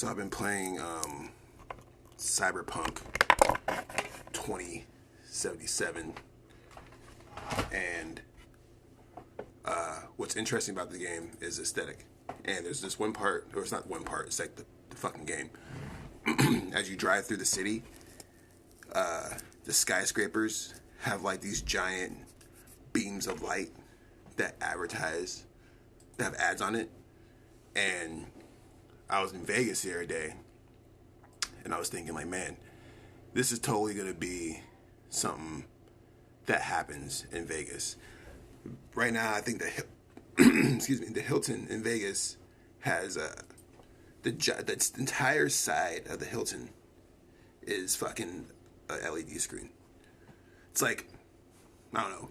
So I've been playing Cyberpunk 2077, and what's interesting about the game is aesthetic. And there's this one part, or it's not one part, it's like the fucking game. As you drive through the city, the skyscrapers have like these giant beams of light that advertise, that have ads on it. And I was in Vegas the other day, and I was thinking, like, man, this is totally going to be something that happens in Vegas. Right now, I think the Hilton in Vegas has the entire side of the Hilton is fucking a LED screen. It's like, I don't know,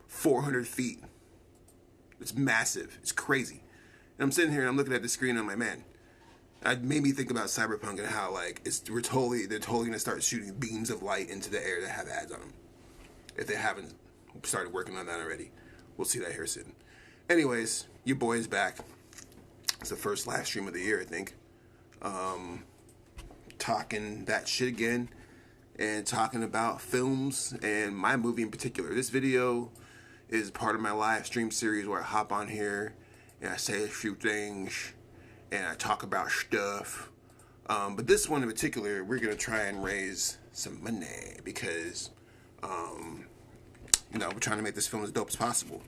400 feet. It's massive. It's crazy. And I'm sitting here and I'm looking at the screen and I'm like, man, it made me think about Cyberpunk and how like they're totally gonna start shooting beams of light into the air that have ads on them. If they haven't started working on that already, we'll see that here soon. Anyways, your boy is back. It's the first live stream of the year, I think. Talking that shit again and talking about films and my movie in particular. This video is part of my live stream series where I hop on here and I say a few things and I talk about stuff. But this one in particular, we're going to try and raise some money because, we're trying to make this film as dope as possible.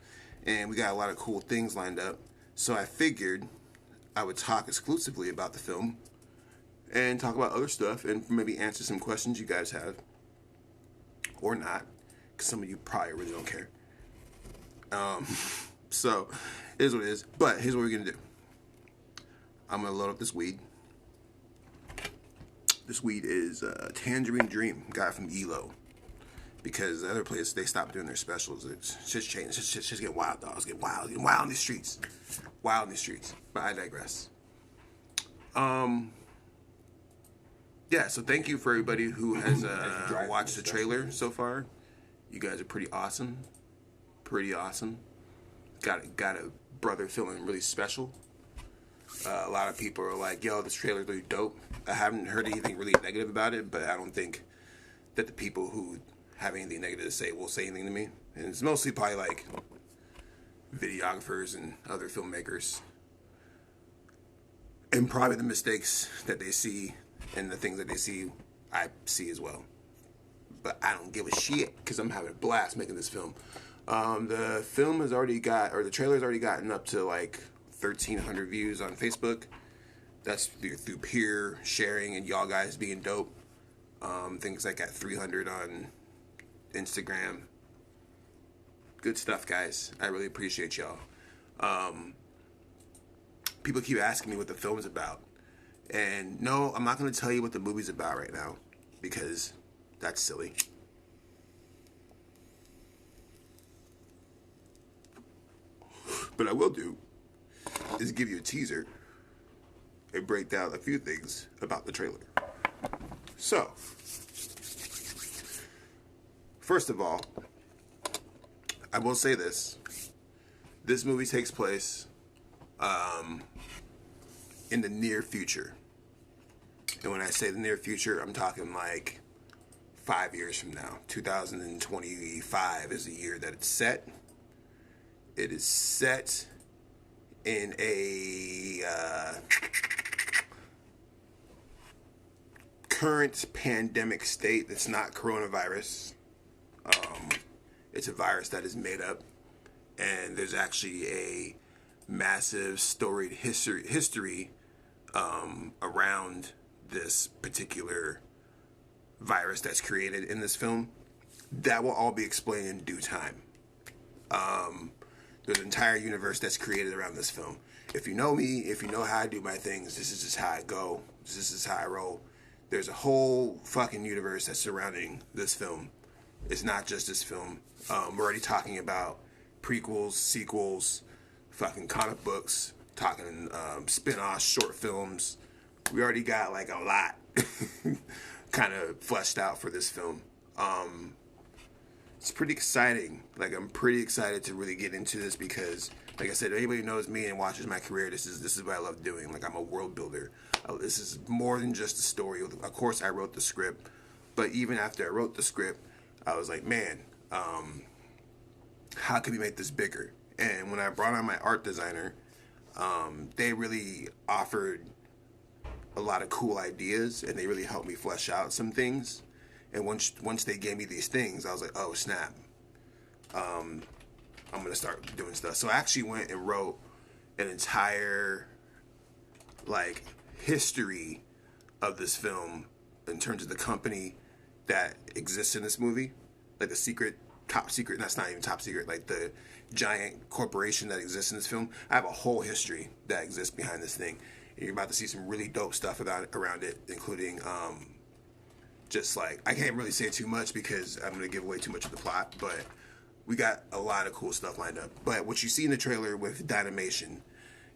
And we got a lot of cool things lined up. So I figured I would talk exclusively about the film and talk about other stuff and maybe answer some questions you guys have. Or not, because some of you probably really don't care. So, it is what it is. But here's what we're going to do. I'm going to load up this weed. This weed is Tangerine Dream. Got it from ELO. Because the other place, they stopped doing their specials. It's just changed. It's just getting wild, dog. It's getting wild. Getting wild in these streets. Wild in these streets. But I digress. Yeah, so thank you for everybody who has watched the trailer so far. You guys are pretty awesome. Pretty awesome. Got a brother feeling really special. A lot of people are like, yo, this trailer's really dope. I haven't heard anything really negative about it, but I don't think that the people who have anything negative to say will say anything to me. And it's mostly probably like videographers and other filmmakers. And probably the mistakes that they see and the things that they see, I see as well. But I don't give a shit because I'm having a blast making this film. The film has already the trailer's already gotten up to like 1,300 views on Facebook. That's through peer sharing and y'all guys being dope. Things like at 300 on Instagram. Good stuff, guys. I really appreciate y'all. People keep asking me what the film's about. And no, I'm not going to tell you what the movie's about right now because that's silly. But I will do is give you a teaser and break down a few things about the trailer. So, first of all, I will say this. This movie takes place in the near future. And when I say the near future, I'm talking like 5 years from now. 2025 is the year that it's set. It is set in a current pandemic state that's not coronavirus. It's a virus that is made up, and there's actually a massive storied history around this particular virus that's created in this film. That will all be explained in due time. There's an entire universe that's created around this film. If you know me, if you know how I do my things, this is just how I go. This is how I roll. There's a whole fucking universe that's surrounding this film. It's not just this film. We're already talking about prequels, sequels, fucking comic books, talking spin-offs, short films. We already got like a lot kind of fleshed out for this film. It's pretty exciting. Like, I'm pretty excited to really get into this because Like I said, anybody who knows me and watches my career, this is what I love doing. Like, I'm a world builder. This is more than just a story. Of course, I wrote the script, but even after I wrote the script, I was like, man, how can we make this bigger? And when I brought on my art designer, they really offered a lot of cool ideas, and they really helped me flesh out some things. And once they gave me these things, I was like, oh snap, I'm gonna start doing stuff. So I actually went and wrote an entire like history of this film in terms of the company that exists in this movie, like the secret, top secret. That's not even top secret. Like the giant corporation that exists in this film. I have a whole history that exists behind this thing. And you're about to see some really dope stuff around it, including just like, I can't really say too much because I'm gonna give away too much of the plot, but we got a lot of cool stuff lined up. But what you see in the trailer with Dynamation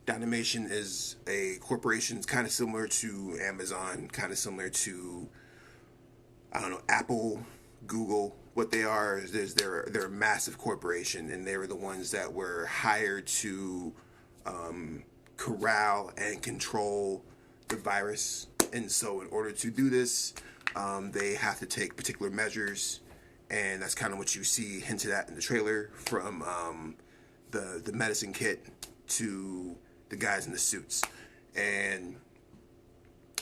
is a corporation kind of similar to Amazon, kind of similar to, I don't know, Apple, Google. What they are is they're a massive corporation, and they were the ones that were hired to corral and control the virus. And so in order to do this, they have to take particular measures. And that's kind of what you see hinted at in the trailer, from the medicine kit to the guys in the suits. And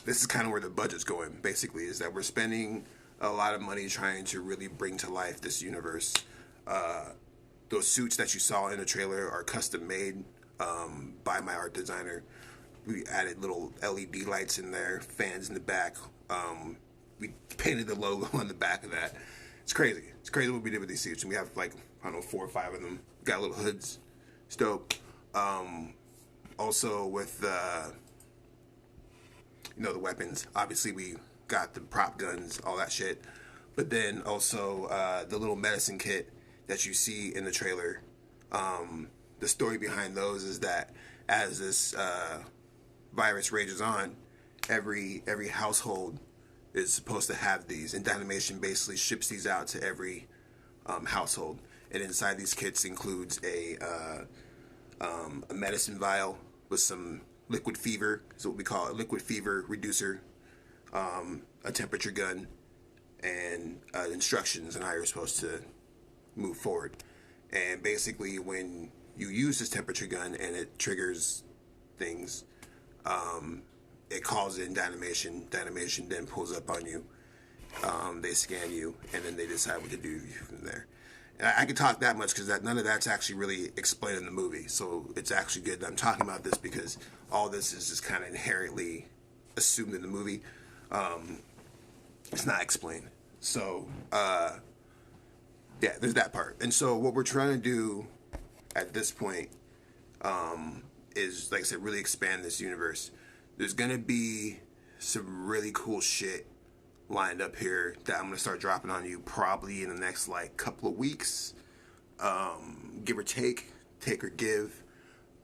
this is kind of where the budget's going, basically, is that we're spending a lot of money trying to really bring to life this universe. Those suits that you saw in the trailer are custom made by my art designer. We added little LED lights in there, fans in the back. We painted the logo on the back of that. It's crazy. It's crazy what we did with these suits. And we have like, I don't know, 4 or 5 of them. Got little hoods. It's dope. Also with, the weapons. Obviously we got the prop guns, all that shit. But then also the little medicine kit that you see in the trailer. The story behind those is that as this virus rages on, every household is supposed to have these, and Dynamation basically ships these out to every household. And inside these kits includes a medicine vial with some liquid fever, is what we call it, liquid fever reducer, a temperature gun, and instructions on how you're supposed to move forward. And basically, when you use this temperature gun and it triggers things, it calls in Dynamation. Dynamation then pulls up on you. They scan you, and then they decide what to do from there. And I can talk that much because none of that's actually really explained in the movie. So it's actually good that I'm talking about this, because all this is just kind of inherently assumed in the movie. It's not explained. So, yeah, there's that part. And so what we're trying to do at this point is, like I said, really expand this universe. There's going to be some really cool shit lined up here that I'm going to start dropping on you probably in the next, like, couple of weeks. Give or take or give.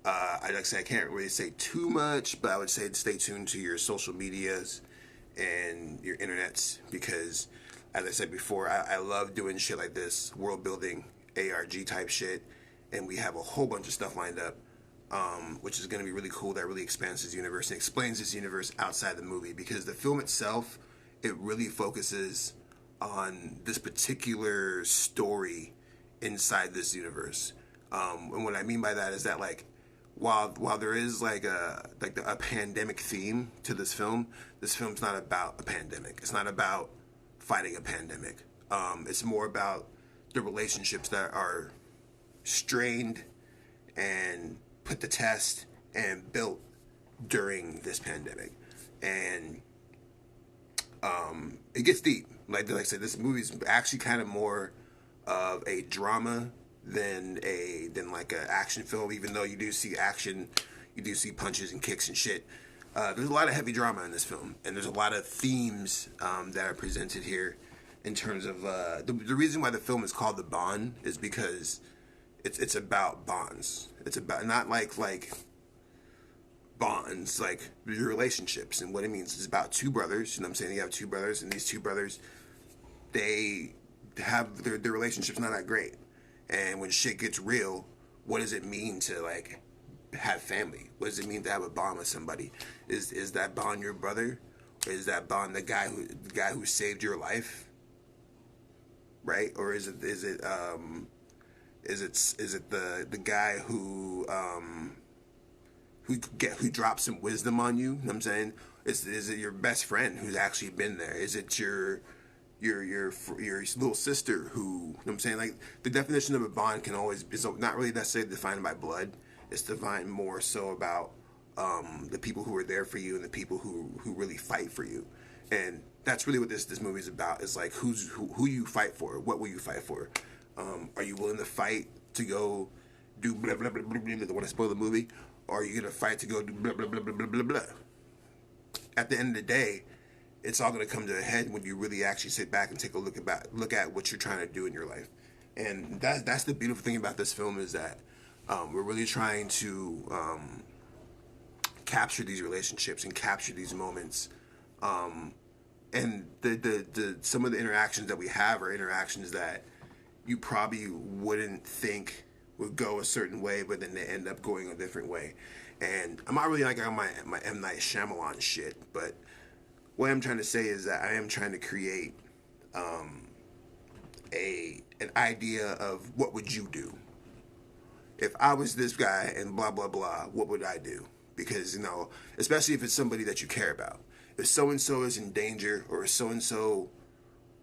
Like I said, I can't really say too much, but I would say stay tuned to your social medias and your internets, because, as I said before, I love doing shit like this, world building, ARG type shit, and we have a whole bunch of stuff lined up. Which is going to be really cool, that really expands this universe and explains this universe outside the movie, because the film itself, it really focuses on this particular story inside this universe. And what I mean by that is that, like, while there is like a pandemic theme to this film's not about a pandemic. It's not about fighting a pandemic. It's more about the relationships that are strained and put the test and built during this pandemic. And it gets deep. Like I said, this movie's actually kind of more of a drama than like an action film. Even though you do see action, you do see punches and kicks and shit. There's a lot of heavy drama in this film, and there's a lot of themes that are presented here. In terms of the reason why the film is called The Bond is because it's about bonds. It's about not like bonds, like your relationships and what it means. It's about two brothers. You know what I'm saying? You have two brothers, and these two brothers, they have their relationship's not that great. And when shit gets real, what does it mean to like have family? What does it mean to have a bond with somebody? Is that bond your brother? Or is that bond the guy who saved your life? Right? Or is it the guy who drops some wisdom on you? You know what I'm saying? Is it your best friend who's actually been there? Is it your little sister who, you know what I'm saying? Like, the definition of a bond is not really necessarily defined by blood. It's defined more so about the people who are there for you and the people who really fight for you. And that's really what this movie is about. It's like who you fight for. What will you fight for? Are you willing to fight to go do blah blah blah blah blah? Don't want to spoil the movie. Or are you gonna fight to go do blah blah blah blah blah blah blah? At the end of the day, it's all going to come to a head when you really actually sit back and take a look at what you're trying to do in your life. And that's the beautiful thing about this film, is that we're really trying to capture these relationships and capture these moments. And the some of the interactions that we have are interactions that you probably wouldn't think would go a certain way, but then they end up going a different way. And I'm not really like on my M. Night Shyamalan shit, but what I'm trying to say is that I am trying to create an idea of what would you do if I was this guy and blah blah blah. What would I do? Because, you know, especially if it's somebody that you care about. If so and so is in danger, or if so and so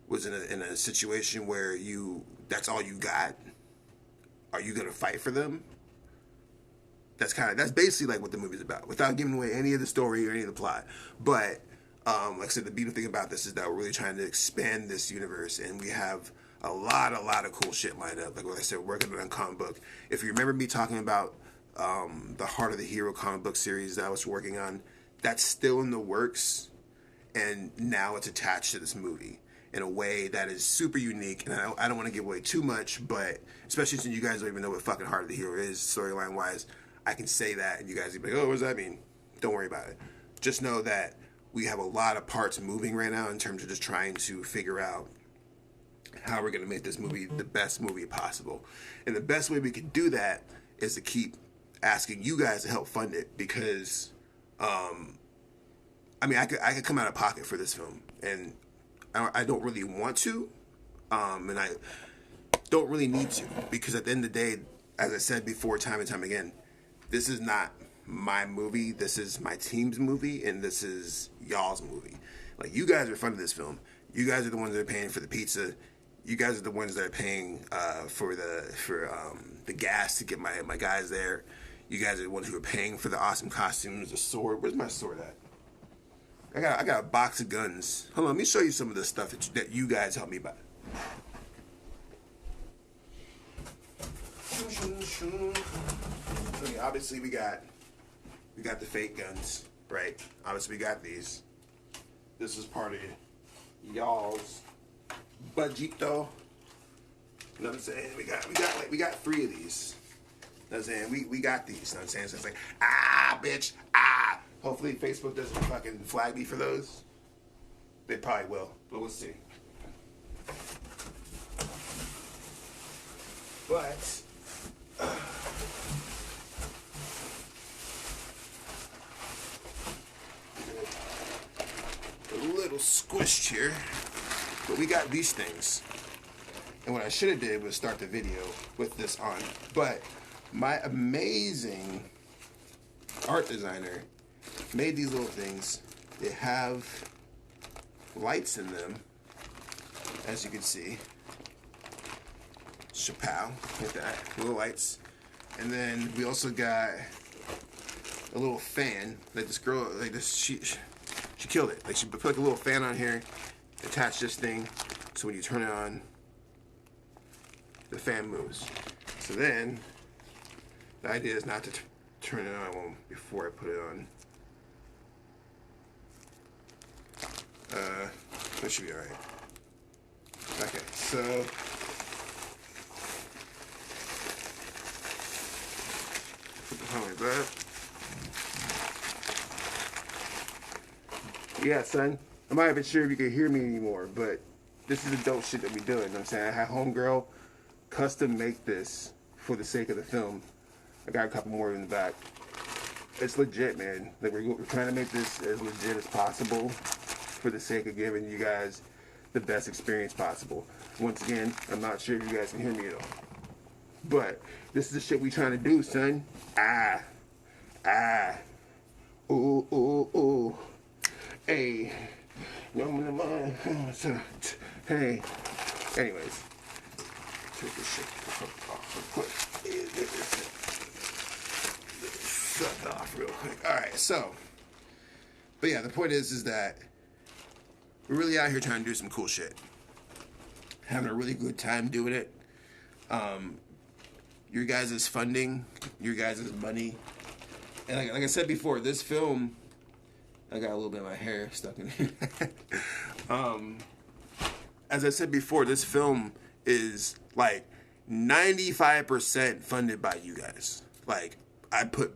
was in a situation where that's all you got, are you gonna fight for them? That's basically like what the movie's about, without giving away any of the story or any of the plot. But like I said, the beautiful thing about this is that we're really trying to expand this universe, and we have a lot of cool shit lined up. Like what I said, working on a comic book. If you remember me talking about the Heart of the Hero comic book series that I was working on, that's still in the works, and now it's attached to this movie in a way that is super unique. And I don't want to give away too much, but especially since you guys don't even know what fucking Heart of the Hero is, storyline wise, I can say that, and you guys will be like, oh, what does that mean? Don't worry about it. Just know that we have a lot of parts moving right now in terms of just trying to figure out how we're going to make this movie the best movie possible. And the best way we can do that is to keep asking you guys to help fund it, because I could come out of pocket for this film, and I don't really want to, and I don't really need to, because at the end of the day, as I said before, time and time again, this is not my movie. This is my team's movie, and this is y'all's movie. Like, you guys are funding this film. You guys are the ones that are paying for the pizza. You guys are the ones that are paying for the gas to get my guys there. You guys are the ones who are paying for the awesome costumes, the sword. Where's my sword at? I got a box of guns. Hold on, let me show you some of the stuff that you guys helped me buy. Okay, obviously we got the fake guns, right? Obviously we got these. This is part of y'all's budget, though. You know what I'm saying? We got 3 of these. You know what I'm saying? We got these. You know what I'm saying? So it's like, bitch, Hopefully Facebook doesn't fucking flag me for those. They probably will, but we'll see. But a little squished here, but we got these things. And what I should have did was start the video with this on. But my amazing art designer made these little things. They have lights in them, as you can see. Chappelle, like that, little lights. And then we also got a little fan. Like this girl, like this, she killed it. Like, she put like a little fan on here, attach this thing, so when you turn it on, the fan moves. So then, the idea is not to turn it on before I put it on. That should be alright. Okay, so put the phone like that. Yeah, son. I'm not even sure if you can hear me anymore, but this is the dope shit that we doing. You know what I'm saying? I had homegirl custom make this for the sake of the film. I got a couple more in the back. It's legit, man. Like we're trying to make this as legit as possible for the sake of giving you guys the best experience possible. Once again, I'm not sure if you guys can hear me at all. But this is the shit we trying to do, son. Ooh, ooh, ooh. Hey. Hey. Anyways. Take this shit off real quick. Shut off real quick. Alright, so. But yeah, the point is that we're really out here trying to do some cool shit. Having a really good time doing it. Your guys' funding, your guys' money. And like I said before, this film, I got a little bit of my hair stuck in here. As I said before, this film is like 95% funded by you guys. Like, I put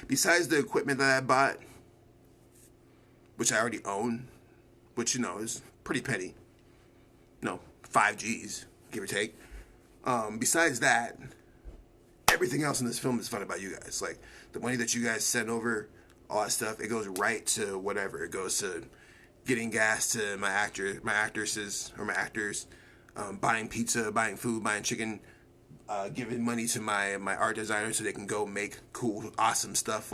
besides the equipment that I bought, which I already own, which, you know, is pretty petty. No, 5 G's, give or take. Besides that, everything else in this film is funded by you guys. Like, the money that you guys send over, all that stuff, it goes right to whatever. It goes to getting gas to my actors, buying pizza, buying food, buying chicken, giving money to my art designers so they can go make cool, awesome stuff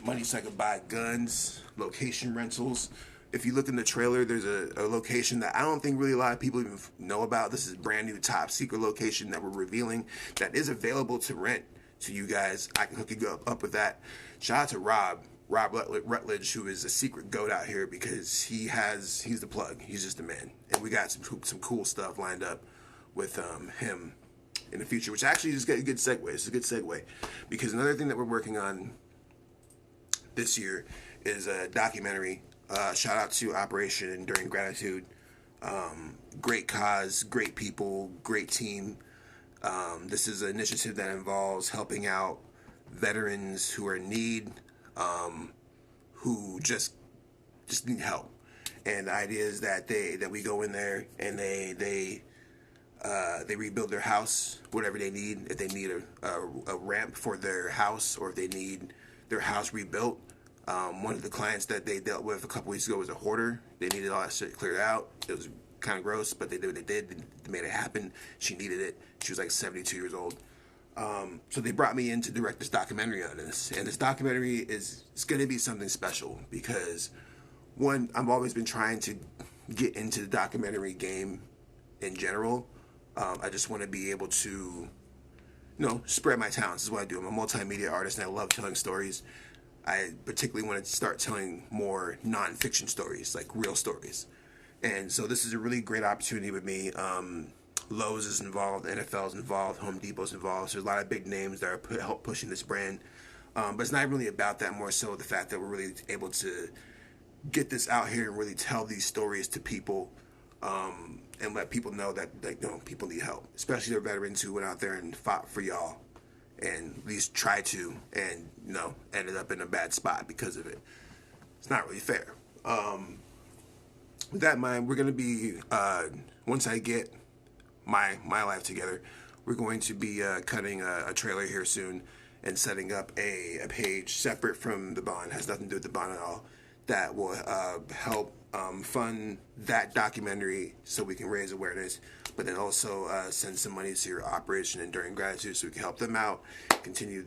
money so I can buy guns, location rentals. If you look in the trailer, there's a location that I don't think really a lot of people even know about. This is a brand new top secret location that we're revealing that is available to rent to you guys. I can hook you up with that. Shout out to Rob Rutledge, who is a secret goat out here because he's the plug. He's just the man. And we got some cool stuff lined up with him in the future, which actually is a good segue. It's a good segue because another thing that we're working on this year is a documentary. Shout out to Operation Enduring Gratitude. Great cause, great people, great team. This is an initiative that involves helping out veterans who are in need, who just need help. And the idea is that we go in there and they rebuild their house, whatever they need. If they need a ramp for their house, or if they need their house rebuilt. One of the clients that they dealt with a couple weeks ago was a hoarder. They needed all that shit cleared out. It was kind of gross, but they did what they did. They made it happen. She needed it. She was like 72 years old. So they brought me in to direct this documentary on this. And this documentary it's going to be something special because, one, I've always been trying to get into the documentary game in general. I just want to be able to, spread my talents. This is what I do. I'm a multimedia artist, and I love telling stories. I particularly want to start telling more non-fiction stories, like real stories. And so this is a really great opportunity with me. Lowe's is involved, NFL is involved, Home Depot's involved. So there's a lot of big names that are help pushing this brand. But it's not really about that, more so the fact that we're really able to get this out here and really tell these stories to people, and let people know that people need help, especially the veterans who went out there and fought for y'all. And at least try to, and ended up in a bad spot because of it. It's not really fair. With that in mind, we're going to be, once I get my life together, we're going to be cutting a trailer here soon and setting up a page separate from the bond, has nothing to do with the bond at all, that will help fund that documentary so we can raise awareness, but then also send some money to your Operation Enduring Gratitude so we can help them out, continue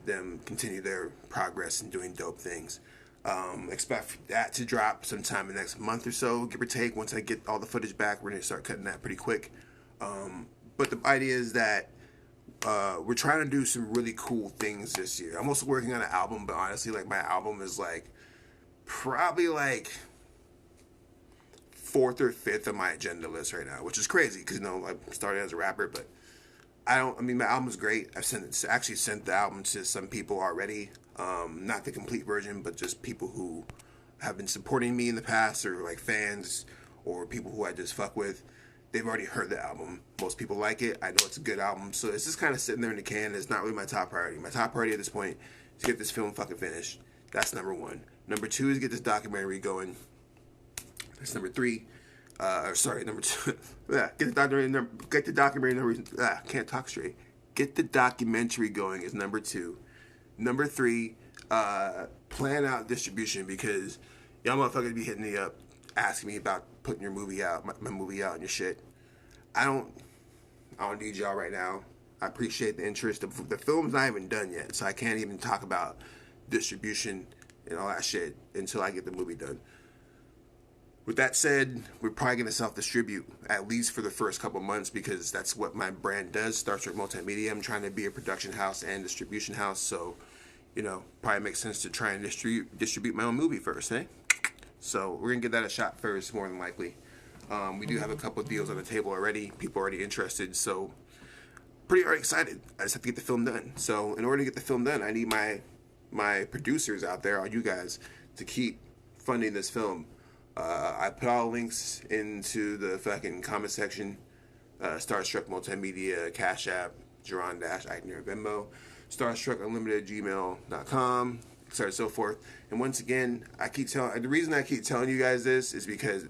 their progress in doing dope things. Expect that to drop sometime in the next month or so, give or take. Once I get all the footage back, we're going to start cutting that pretty quick. But the idea is that we're trying to do some really cool things this year. I'm also working on an album, but honestly, like, my album is like probably like 4th or 5th on my agenda list right now, which is crazy because I started as a rapper, but my album's great. I've actually sent the album to some people already, not the complete version, but just people who have been supporting me in the past, or like fans, or people who I just fuck with. They've already heard the album. Most people like it. I know it's a good album, so it's just kind of sitting there in the can. It's not really my top priority. My top priority at this point is to get this film fucking finished. That's number 1. Number 2 is get this documentary going. That's number 3. Number 2. Yeah, get the documentary. Can't talk straight. Get the documentary going is number 2. Number 3, plan out distribution, because y'all motherfuckers be hitting me up asking me about putting your movie out, my movie out and your shit. I don't need y'all right now. I appreciate the interest. The film's not even done yet, so I can't even talk about distribution and all that shit until I get the movie done. With that said, we're probably going to self-distribute, at least for the first couple months, because that's what my brand does, Star Trek Multimedia. I'm trying to be a production house and distribution house, so, probably makes sense to try and distribute my own movie first, eh? So we're going to give that a shot first, more than likely. We do have a couple of deals on the table already. People are already interested, so pretty already excited. I just have to get the film done. So in order to get the film done, I need my producers out there, all you guys, to keep funding this film. I put all the links into the fucking comment section. Starstruck Multimedia, Cash App, Jaron Ikner, Venmo, StarstruckUnlimited@gmail.com, etc. and so forth. And once again, the reason I keep telling you guys this is because,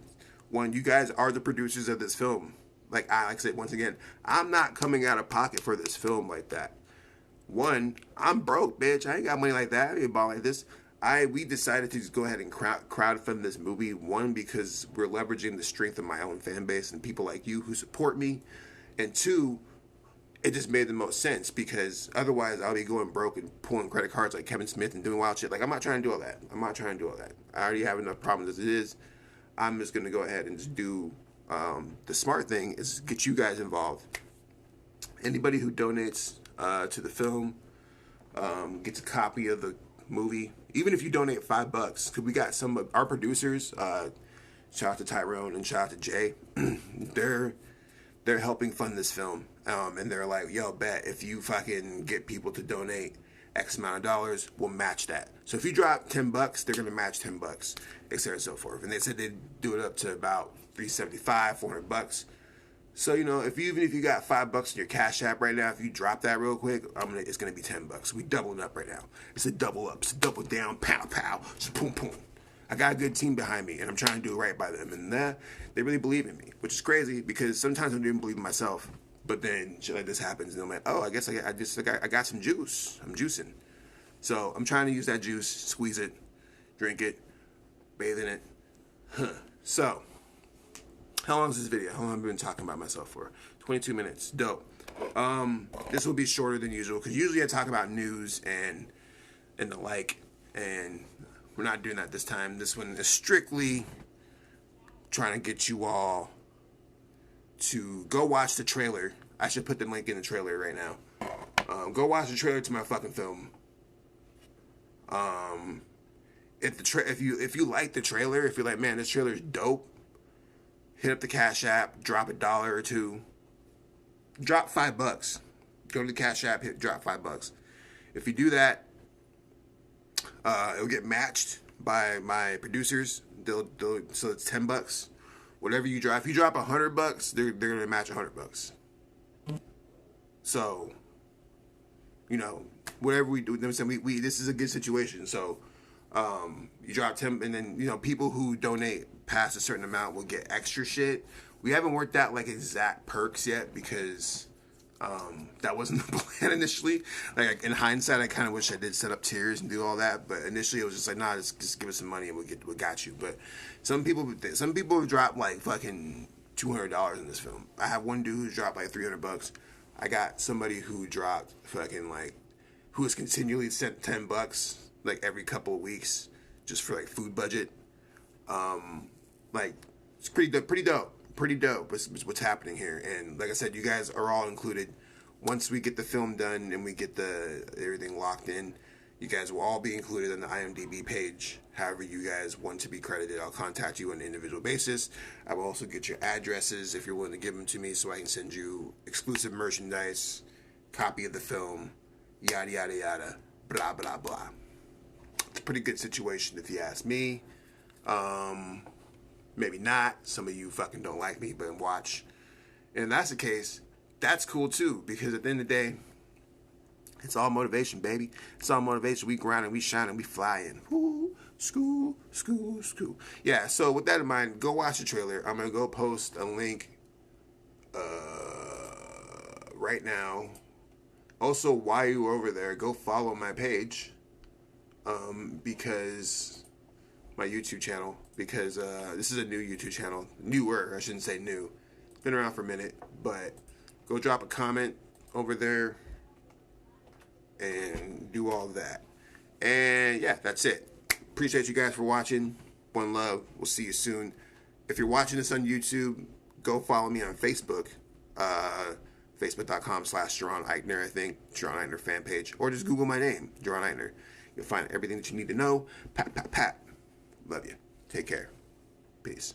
one, you guys are the producers of this film. Like I said, once again, I'm not coming out of pocket for this film like that. One, I'm broke, bitch. I ain't got money like that. I ain't ball like this. We decided to just go ahead and crowdfund this movie. One, because we're leveraging the strength of my own fan base and people like you who support me. And two, it just made the most sense, because otherwise I'll be going broke and pulling credit cards like Kevin Smith and doing wild shit. Like, I'm not trying to do all that. I already have enough problems as it is. I'm just going to go ahead and just do the smart thing is get you guys involved. Anybody who donates to the film gets a copy of the movie. Even if you donate $5, because we got some of our producers, shout out to Tyrone and shout out to Jay, they're helping fund this film, and they're like, yo, bet if you fucking get people to donate X amount of dollars, we'll match that. So if you drop $10, they're gonna match $10, etc. and so forth. And they said they'd do it up to about $375, $400. So, even if you got $5 in your Cash App right now, if you drop that real quick, it's gonna be $10. We doubling up right now. It's a double up. It's a double down. Pow pow. It's boom boom. I got a good team behind me, and I'm trying to do right by them, and they really believe in me, which is crazy because sometimes I don't even believe in myself. But then shit like this happens, and I'm like, oh, I guess I got some juice. I'm juicing. So I'm trying to use that juice, squeeze it, drink it, bathe in it. So. How long is this video? How long have I been talking about myself for? 22 minutes. Dope. This will be shorter than usual, because usually I talk about news and the like, and we're not doing that this time. This one is strictly trying to get you all to go watch the trailer. I should put the link in the trailer right now. Go watch the trailer to my fucking film. If you like the trailer, if you're like, man, this trailer is dope, hit up the Cash App, drop $1 or $2, drop $5. Go to the Cash App, drop $5. If you do that, it'll get matched by my producers. So it's $10. Whatever you drop, if you drop $100, they're gonna match $100. So, whatever we do, this is a good situation. So, you drop 10, and then people who donate past a certain amount will get extra shit. We haven't worked out like exact perks yet, because that wasn't the plan initially. Like, in hindsight, I kind of wish I did set up tiers and do all that, but initially it was just like, nah, just give us some money and we got you. But some people have dropped like fucking $200 in this film. I have one dude who dropped like $300. I got somebody who dropped fucking who has continually sent $10 like every couple of weeks just for like food budget. It's pretty dope. What's happening here. And like I said, you guys are all included. Once we get the film done and we get everything locked in, you guys will all be included on the IMDb page. However you guys want to be credited, I'll contact you on an individual basis. I will also get your addresses if you're willing to give them to me, so I can send you exclusive merchandise, copy of the film, yada yada yada, blah blah blah. It's a pretty good situation if you ask me. Maybe not. Some of you fucking don't like me, but watch. And if that's the case, that's cool too, because at the end of the day, it's all motivation, baby. It's all motivation. We grind and we shine and we flying. Woo, school. Yeah, so with that in mind, go watch the trailer. I'm going to go post a link right now Also, while you're over there, go follow my page, because my YouTube channel, because this is a new YouTube channel. Newer, I shouldn't say new. It's been around for a minute, but go drop a comment over there and do all of that. And yeah, that's it. Appreciate you guys for watching. One love. We'll see you soon. If you're watching this on YouTube, go follow me on Facebook. Facebook.com/Jaron Ikner, I think. Jaron Ikner fan page. Or just Google my name, Jaron Ikner. You'll find everything that you need to know. Pat, pat, pat. Love you. Take care. Peace.